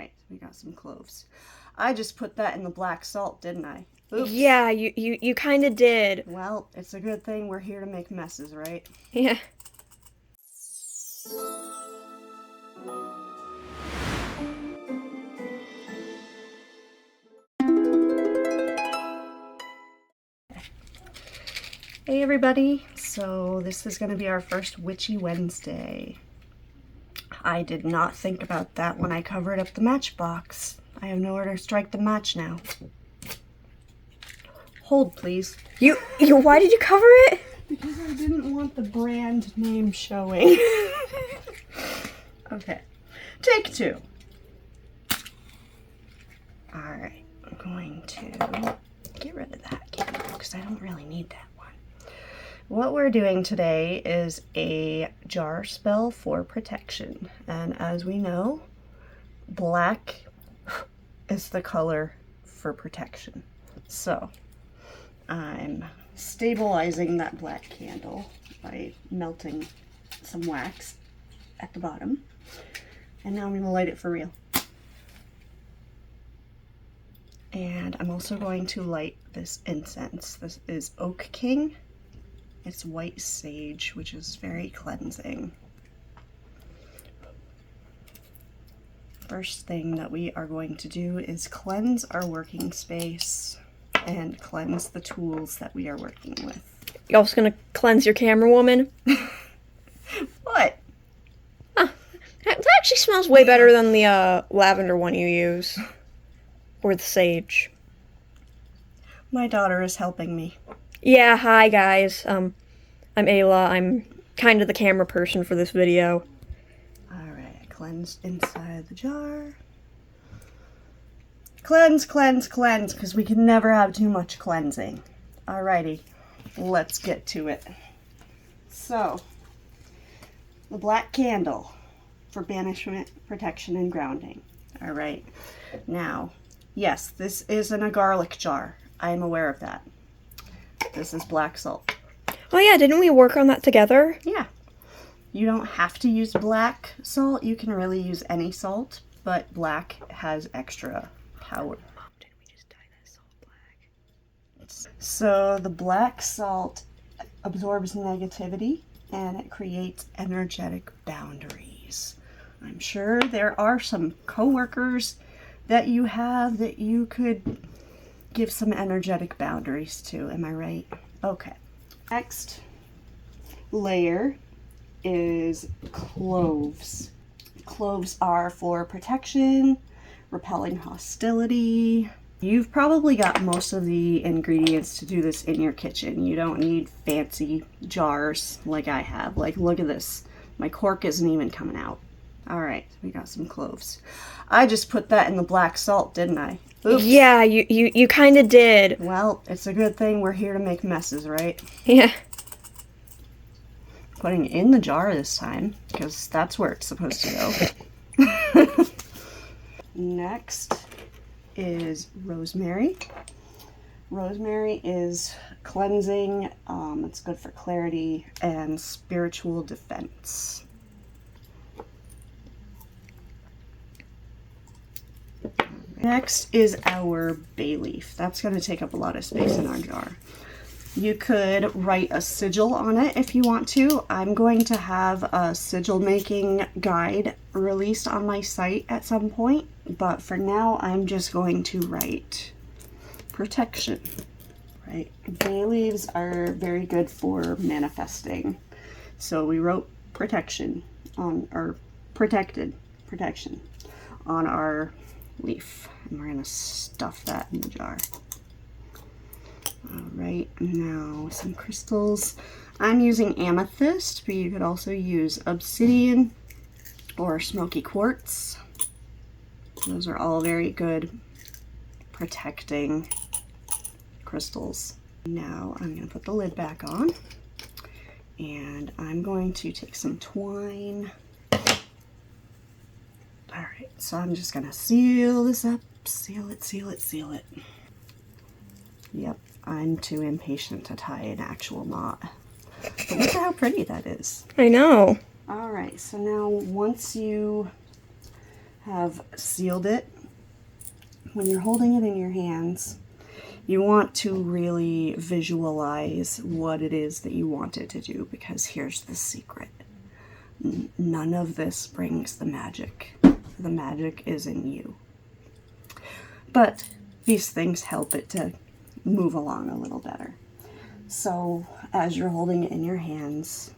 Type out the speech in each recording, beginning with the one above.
right, we got some cloves. I just put that in the black salt, didn't I? Oops. Yeah, you kind of did. Well, it's a good thing we're here to make messes, right? Yeah. Hey everybody, so this is going to be our first Witchy Wednesday. I did not think about that when I covered up the matchbox. I have nowhere to strike the match now. Hold, please. You why did you cover it? Because I didn't want the brand name showing. Okay, take two. Alright, I'm going to get rid of that candle because I don't really need that one. What we're doing today is a jar spell for protection. And as we know, black is the color for protection. So I'm stabilizing that black candle by melting some wax at the bottom. And now I'm going to light it for real. And I'm also going to light this incense. This is Oak King. It's white sage, which is very cleansing. First thing that we are going to do is cleanse our working space and cleanse the tools that we are working with. You also gonna cleanse your camera woman? What? That actually smells way better than the lavender one you use. Or the sage. My daughter is helping me. Yeah, hi guys. I'm Ayla. I'm kind of the camera person for this video. Alright, I cleansed inside the jar. Cleanse, cleanse, cleanse, because we can never have too much cleansing. Alrighty, let's get to it. So, the black candle for banishment, protection, and grounding. Alright, now, yes, this isn't a garlic jar. I am aware of that. This is black salt. Oh yeah, didn't we work on that together? Yeah. You don't have to use black salt. You can really use any salt, but black has extra power. Mom, didn't we just dye that salt black? So the black salt absorbs negativity and it creates energetic boundaries. I'm sure there are some coworkers that you have that you could give some energetic boundaries to. Am I right? Okay. Next layer is cloves. Cloves are for protection, repelling hostility. You've probably got most of the ingredients to do this in your kitchen. You don't need fancy jars like I have. Like, look at this. My cork isn't even coming out. All right, we got some cloves. I just put that in the black salt, didn't I? Oops. Yeah, you kind of did. Well, it's a good thing we're here to make messes, right? Yeah. Putting it in the jar this time, because that's where it's supposed to go. Next is rosemary. Rosemary is cleansing, it's good for clarity and spiritual defense. Next is our bay leaf. That's going to take up a lot of space in our jar. You could write a sigil on it if you want to. I'm going to have a sigil making guide released on my site at some point, but for now I'm just going to write protection. Right? Bay leaves are very good for manifesting. So we wrote protection on, or protection on our leaf, and we're going to stuff that in the jar. Alright, now some crystals. I'm using amethyst, but you could also use obsidian or smoky quartz. Those are all very good protecting crystals. Now I'm going to put the lid back on, and I'm going to take some twine. Alright, so I'm just going to seal this up. Seal it, seal it, seal it. Yep, I'm too impatient to tie an actual knot. But look at how pretty that is. I know. Alright, so now once you have sealed it, when you're holding it in your hands, you want to really visualize what it is that you want it to do, because here's the secret. None of this brings the magic. The magic is in you. But these things help it to move along a little better. So as you're holding it in your hands,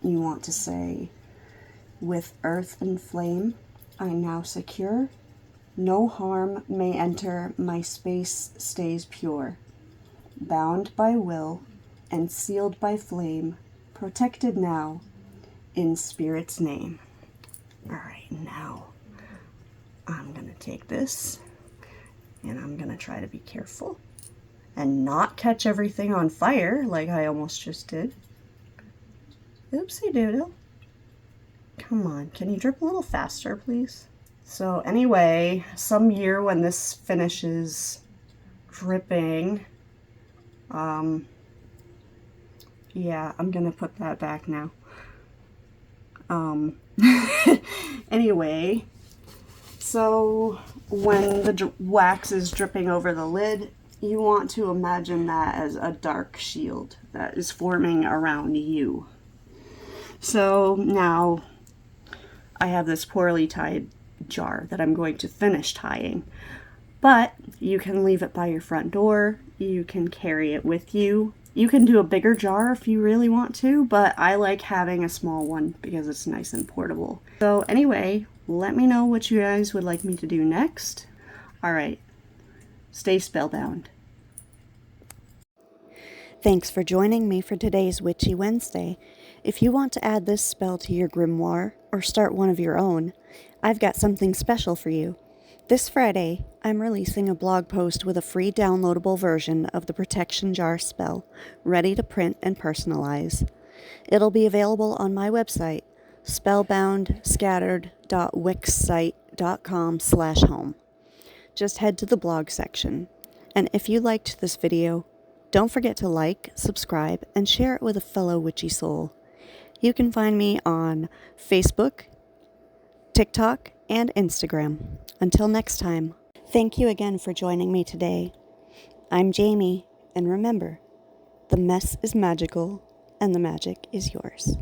you want to say, with earth and flame, I now secure. No harm may enter, my space stays pure. Bound by will and sealed by flame, protected now, in Spirit's name. Alright, now I'm going to take this and I'm going to try to be careful and not catch everything on fire like I almost just did. Oopsie doodle. Come on, can you drip a little faster, please? So anyway, some year when this finishes dripping, yeah, I'm gonna put that back now. Anyway, so when the wax is dripping over the lid, you want to imagine that as a dark shield that is forming around you. So now I have this poorly tied jar that I'm going to finish tying, but you can leave it by your front door, you can carry it with you, you can do a bigger jar if you really want to, but I like having a small one because it's nice and portable. So anyway, let me know what you guys would like me to do next. Alright, stay spellbound. Thanks for joining me for today's Witchy Wednesday. If you want to add this spell to your grimoire or start one of your own, I've got something special for you. This Friday, I'm releasing a blog post with a free downloadable version of the Protection Jar spell, ready to print and personalize. It'll be available on my website, spellboundscattered.wixsite.com/home. Just head to the blog section. And if you liked this video, don't forget to like, subscribe, and share it with a fellow witchy soul. You can find me on Facebook, TikTok, and Instagram. Until next time, thank you again for joining me today. I'm Jamie, and remember, the mess is magical, and the magic is yours.